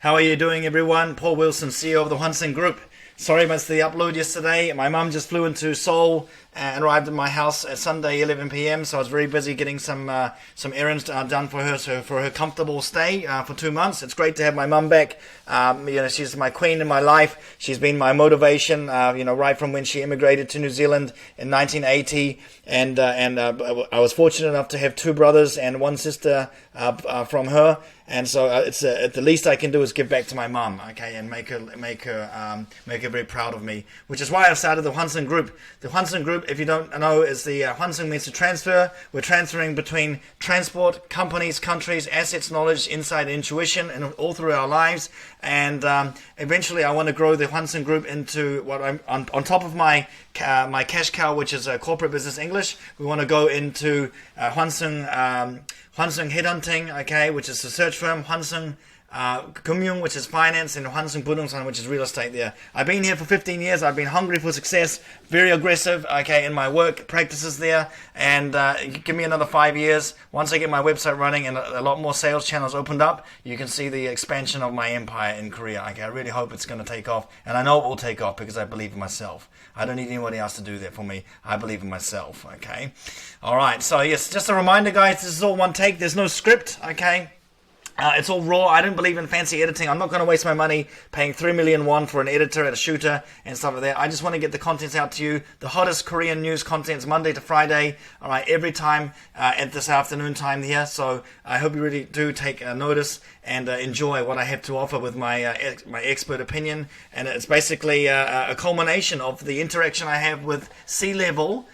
How are you doing, everyone? Paul Wilson, CEO of the Hwanseung Group. Sorry about the upload yesterday. My mum just flew into Seoul and arrived at my house at Sunday 11 p.m. So I was very busy getting some errands done for her, so for her comfortable stay for 2 months. It's great to have my mum back. She's my queen in my life. She's been my motivation. Right from when she immigrated to New Zealand in 1980, and I was fortunate enough to have 2 brothers and 1 sister from her. And so it's the least I can do is give back to my mum, okay, and make her very proud of me. Which is why I started the Hwanseung Group. The Hwanseung Group, if you don't know, is the Hwanseung means to transfer. We're transferring between transport, companies, countries, assets, knowledge, insight, intuition, and all through our lives. And eventually, I want to grow the Hwanseung Group into what I'm on top of my cash cow, which is corporate business English. We want to go into Hwanseung Headhunting, okay, which is a search firm, Hwanseung Kumyung, which is finance, and Hwanseung Budongsan, which is real estate there. I've been here for 15 years. I've been hungry for success, very aggressive, okay, in my work practices there. And give me another 5 years. Once I get my website running and a lot more sales channels opened up, you can see the expansion of my empire in Korea. Okay, I really hope it's going to take off. And I know it will take off because I believe in myself. I don't need anybody else to do that for me. I believe in myself, okay? All right, so yes, just a reminder, guys, this is all one take. There's no script, okay? It's all raw. I don't believe in fancy editing. I'm not going to waste my money paying 3 million won for an editor and a shooter and stuff like that. I just want to get the contents out to you. The hottest Korean news contents Monday to Friday. All right, every time at this afternoon time here. So I hope you really do take notice and enjoy what I have to offer with my expert opinion. And it's basically a culmination of the interaction I have with C-level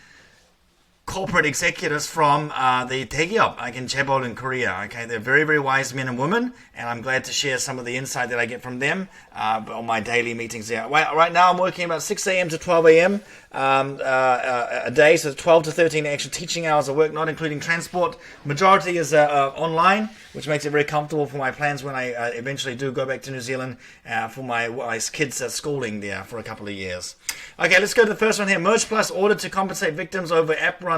corporate executives from the 대기업, like in Chaebol in Korea. Okay, they're very, very wise men and women, and I'm glad to share some of the insight that I get from them on my daily meetings there. Right now, I'm working about 6 a.m. to 12 a.m. A day, so 12 to 13 actual teaching hours of work, not including transport. Majority is online, which makes it very comfortable for my plans when I eventually do go back to New Zealand for my kids' schooling there for a couple of years. Okay, let's go to the first one here. Mergeplus ordered to compensate victims over app-run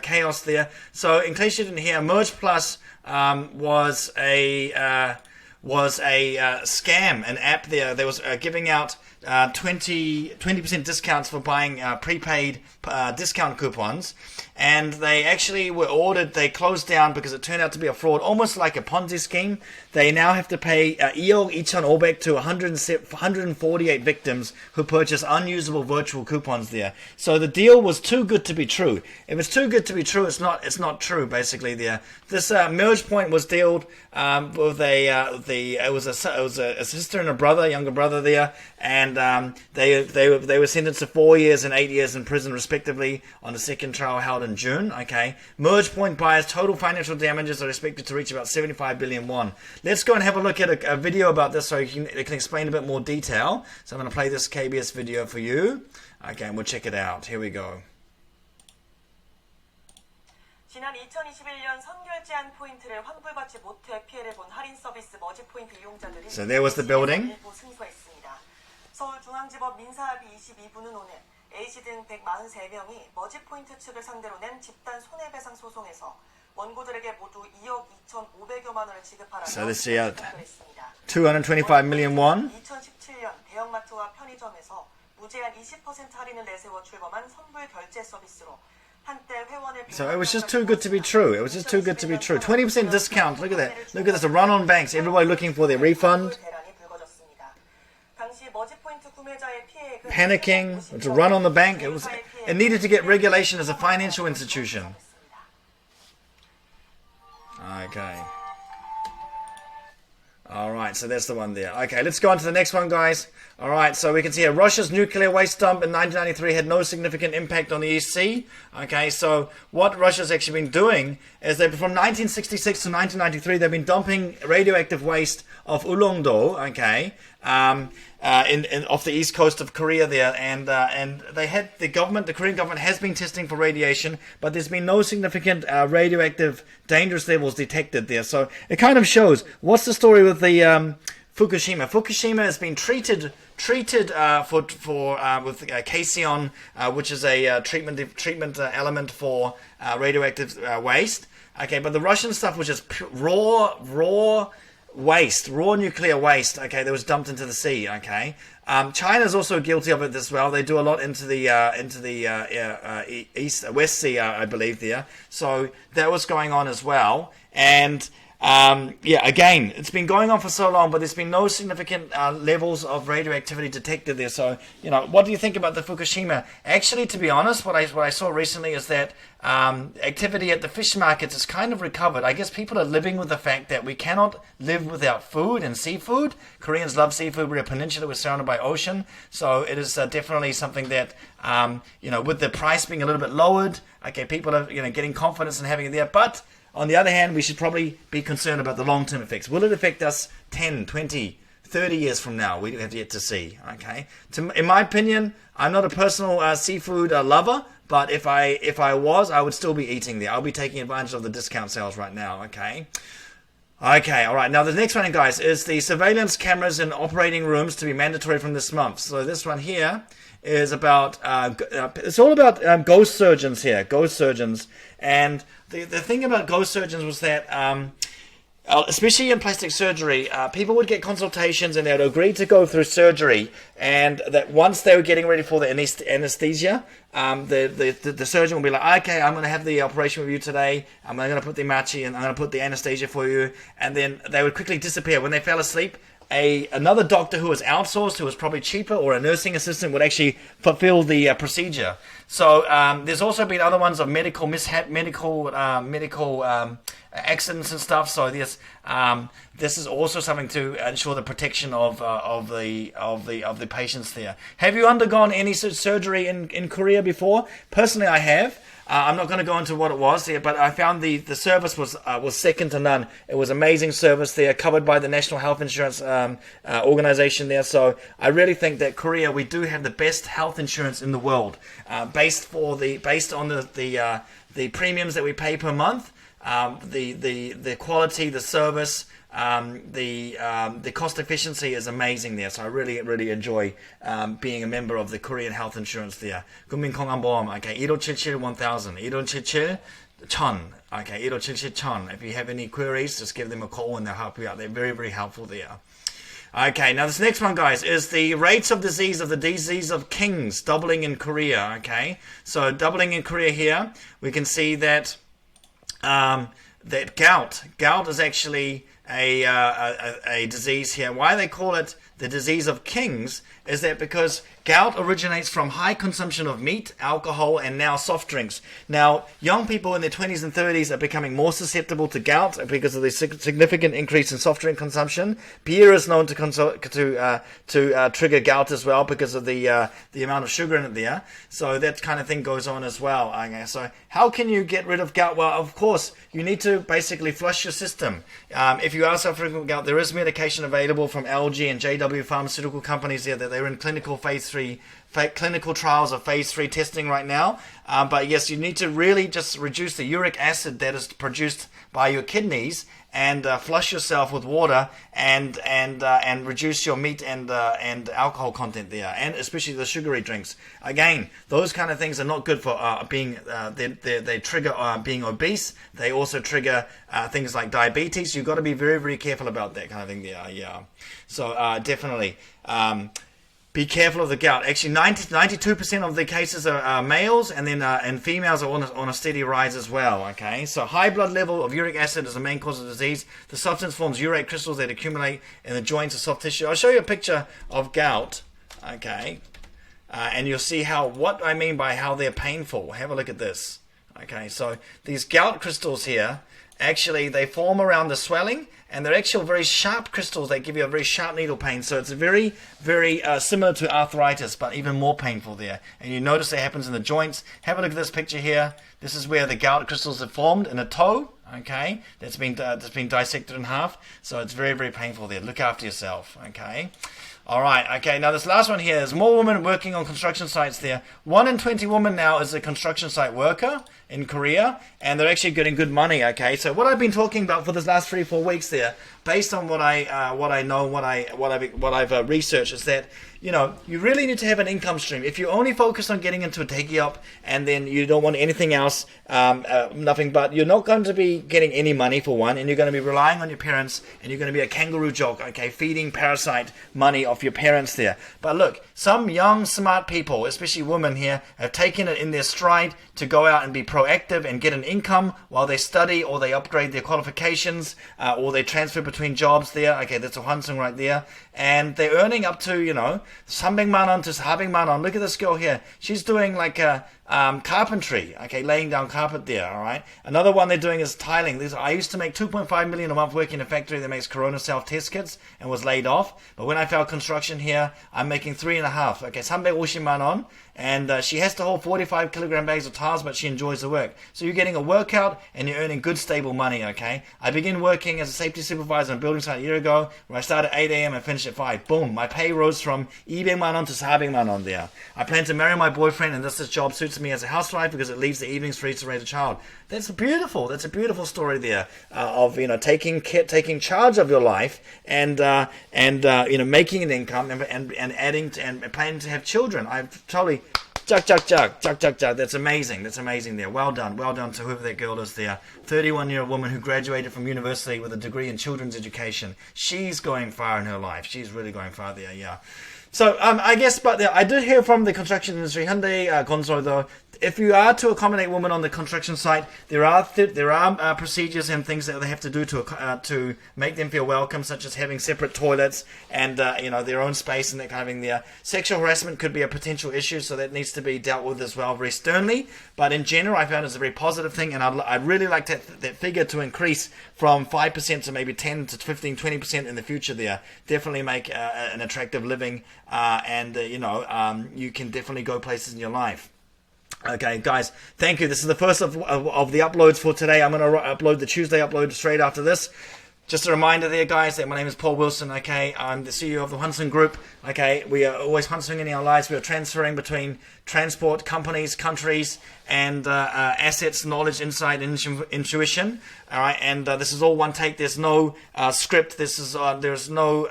chaos there. So, in case you didn't hear, Mergeplus was a scam, an app there. They was giving out 20% discounts for buying prepaid discount coupons, and they actually were ordered, they closed down because it turned out to be a fraud, almost like a Ponzi scheme. They now have to pay EO Ichon to 148 victims who purchased unusable virtual coupons there. So the deal was too good to be true. If it's too good to be true, it's not true, basically there. This merge point was dealt with it was a sister and a brother, younger brother there, and they were sentenced to 4 years and 8 years in prison respectively on the second trial held in June. Okay, merge point buyers' total financial damages are expected to reach about 75 billion won. Let's go and have a look at a video about this so it can explain a bit more detail. So I'm going to play this KBS video for you. Okay, and we'll check it out. Here we go. 지난 2021년 선결제한 포인트를 환불받지 못해 피해를 본 할인 서비스 머지 포인트 이용자들이 So there was the building. 일부 승소했습니다. 서울중앙지법 민사합의 22부는 오늘 A씨 등 143명이 머지 포인트 측을 상대로 낸 집단 손해배상 소송에서 원고들에게 모두 2억 2,500여만 원을 지급하라고 결정했습니다. 225 million won. 2017년 대형마트와 편의점에서 무제한 20% 할인을 내세워 출범한 선불 결제 서비스로 So it was just too good to be true. It was just too good to be true. 20% discount. Look at that. Look at this. A run on banks. Everybody looking for their refund. Panicking. It's a run on the bank. It needed to get regulation as a financial institution. Okay. Alright, so that's the one there. Okay, let's go on to the next one, guys. Alright, so we can see here, Russia's nuclear waste dump in 1993 had no significant impact on the East Sea. Okay, so what Russia's actually been doing is that from 1966 to 1993, they've been dumping radioactive waste of Ulleungdo, okay, off the east coast of Korea there, and they had the Korean government has been testing for radiation, but there's been no significant radioactive dangerous levels detected there. So it kind of shows what's the story with the Fukushima. Fukushima has been treated with Casion, which is a treatment element for radioactive waste. Okay, but the Russian stuff was just raw waste, raw nuclear waste, okay, that was dumped into the sea, okay. China's also guilty of it as well. They do a lot into the West Sea, I believe there. So that was going on as well. And yeah, again, it's been going on for so long, but there's been no significant levels of radioactivity detected there. So, you know, what do you think about the Fukushima? Actually, to be honest, what I saw recently is that activity at the fish markets is kind of recovered. I guess people are living with the fact that we cannot live without food and seafood. Koreans love seafood. We're a peninsula. We're surrounded by ocean. So it is definitely something that, you know, with the price being a little bit lowered, okay, people are, you know, getting confidence in having it there. But on the other hand, we should probably be concerned about the long-term effects. Will it affect us 10, 20, 30 years from now? We have yet to see, okay? In my opinion, I'm not a personal seafood lover, but if I was, I would still be eating there. I'll be taking advantage of the discount sales right now, okay? Okay, all right. Now, the next one, guys, is the surveillance cameras in operating rooms to be mandatory from this month. So this one here is about, it's all about ghost surgeons here, ghost surgeons. And the thing about ghost surgeons was that, especially in plastic surgery, people would get consultations and they would agree to go through surgery. And that once they were getting ready for the anesthesia, the surgeon would be like, okay, I'm going to have the operation with you today. I'm going to put the machi and I'm going to put the anesthesia for you. And then they would quickly disappear. When they fell asleep, another doctor who was outsourced, who was probably cheaper, or a nursing assistant would actually fulfill the procedure. So there's also been other ones of medical accidents and stuff. So this is also something to ensure the protection of the patients there. Have you undergone any surgery in Korea before? Personally, I have. I'm not going to go into what it was there, but I found the service was second to none. It was amazing service there, covered by the National Health Insurance organization there. So I really think that Korea, we do have the best health insurance in the world, based on the premiums that we pay per month, the quality, the service. The cost efficiency is amazing there, so I really enjoy being a member of the Korean health insurance there. 국민건강보험, okay, 1577-1000, 1577-1000, okay, 1577-1000. If you have any queries, just give them a call and they'll help you out. They're very helpful there. Okay, now this next one, guys, is the rates of disease of kings doubling in Korea. Okay, so doubling in Korea here, we can see that that gout is actually a disease here. Why they call it the disease of kings is that because gout originates from high consumption of meat, alcohol, and now soft drinks. Now, young people in their 20s and 30s are becoming more susceptible to gout because of the significant increase in soft drink consumption. Beer is known to trigger gout as well because of the amount of sugar in it there. So that kind of thing goes on as well. Okay, so how can you get rid of gout? Well, of course, you need to basically flush your system. If you are suffering from gout, there is medication available from LG and JW pharmaceutical companies there that they're in clinical clinical trials of phase 3 testing right now. But yes, you need to really just reduce the uric acid that is produced by your kidneys and flush yourself with water and reduce your meat and alcohol content there, and especially the sugary drinks. Again, those kind of things are not good for being. They trigger being obese. They also trigger things like diabetes. You've got to be very careful about that kind of thing there. Yeah. So definitely. Be careful of the gout. Actually, 92% of the cases are males, and then and females are on a steady rise as well. Okay, so high blood level of uric acid is the main cause of disease. The substance forms urate crystals that accumulate in the joints of soft tissue. I'll show you a picture of gout. Okay, and you'll see what I mean by how they're painful. Have a look at this. Okay, so these gout crystals here, actually they form around the swelling, and they're actually very sharp crystals. They give you a very sharp needle pain. So it's very similar to arthritis, but even more painful there. And you notice it happens in the joints. Have a look at this picture here. This is where the gout crystals have formed in a toe. Okay, that's been dissected in half. So it's very painful there. Look after yourself. Okay. All right, okay, now this last one here is more women working on construction sites there. 1 in 20 women now is a construction site worker in Korea, and they're actually getting good money, okay? So what I've been talking about for this last 3-4 weeks there, based on what I know, what I've researched, is that, you know, you really need to have an income stream. If you only focus on getting into a take-up and then you don't want anything else, nothing but, you're not going to be getting any money for one, and you're going to be relying on your parents, and you're going to be a kangaroo joke, okay, feeding parasite money off your parents there. But look, some young, smart people, especially women here, have taken it in their stride to go out and be proactive and get an income while they study or they upgrade their qualifications or they transfer between jobs there. Okay, that's a Hwanseung right there. And they're earning up to, you know, 300만 원 to 400만 원. Look at this girl here. She's doing like a carpentry, okay, laying down carpet there, all right. Another one they're doing is tiling. I used to make 2.5 million a month working in a factory that makes corona self-test kits and was laid off. But when I found construction here, I'm making 3.5. Okay, 350만 원. And she has to hold 45 kilogram bags of tiles, but she enjoys the work. So you're getting a workout and you're earning good, stable money, okay? I began working as a safety supervisor on a building site a year ago, where I started at 8 a.m. and finished at 5. Boom, my pay rose from 200만 원 to 400만 원 there. I plan to marry my boyfriend, and this job suits me as a housewife because it leaves the evenings free to raise a child. That's beautiful. That's a beautiful story there of, you know, taking charge of your life and you know, making an income and adding to, and planning to have children. I've totally Jack. That's amazing. That's amazing there. Well done to whoever that girl is there. 31-year-old woman who graduated from university with a degree in children's education. She's going far in her life. She's really going far there. Yeah. So I guess, but I did hear from the construction industry, Hyundai, Consol, though, if you are to accommodate women on the construction site, there are procedures and things that they have to do to make them feel welcome, such as having separate toilets and you know, their own space and that kind of thing there. Sexual harassment could be a potential issue, so that needs to be dealt with as well very sternly. But in general, I found it's a very positive thing, and I'd really like that figure to increase from 5% to maybe 10 to 15, 20% in the future there. Definitely make an attractive living, and you know, you can definitely go places in your life. Okay, guys, thank you. This is the first of the uploads for today. I'm going to upload the Tuesday upload straight after this. Just a reminder there, guys, that my name is Paul Wilson, okay? I'm the CEO of the Hwanseung Group, okay? We are always Hwanseung in our lives. We are transferring between transport, companies, countries, and assets, knowledge, insight, and intuition, all right? And this is all one take. There's no script. This is there's no,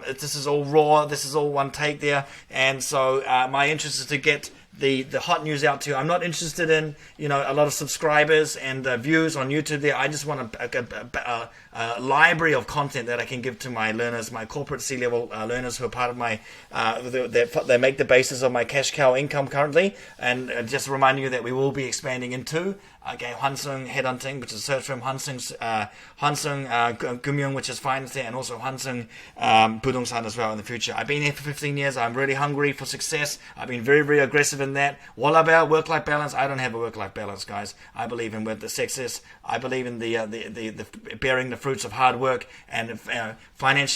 this is all raw. This is all one take there. And so my interest is to get the hot news out to you. I'm not interested in, you know, a lot of subscribers and views on YouTube there. I just want a library of content that I can give to my learners, my corporate C-level learners who are part of my, they make the basis of my cash cow income currently. And just reminding you that we will be expanding into Hwanseung headhunting, which is a search firm, Hwanseung Gumyung, which is finance there, and also Hwanseung Budongsan as well in the future. I've been here for 15 years. I'm really hungry for success. I've been very, very aggressive in that. What about work-life balance? I don't have a work-life balance, guys. I believe in the success. I believe in the bearing the fruits of hard work and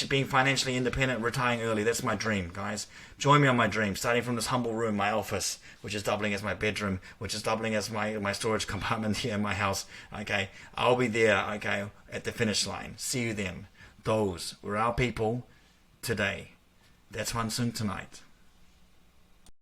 being financially independent, retiring early. That's my dream, guys. Join me on my dream, starting from this humble room, my office, which is doubling as my bedroom, which is doubling as my storage compartment here in my house. Okay, I'll be there, okay, at the finish line. See you then. Those were our people today. That's Hwanseung tonight.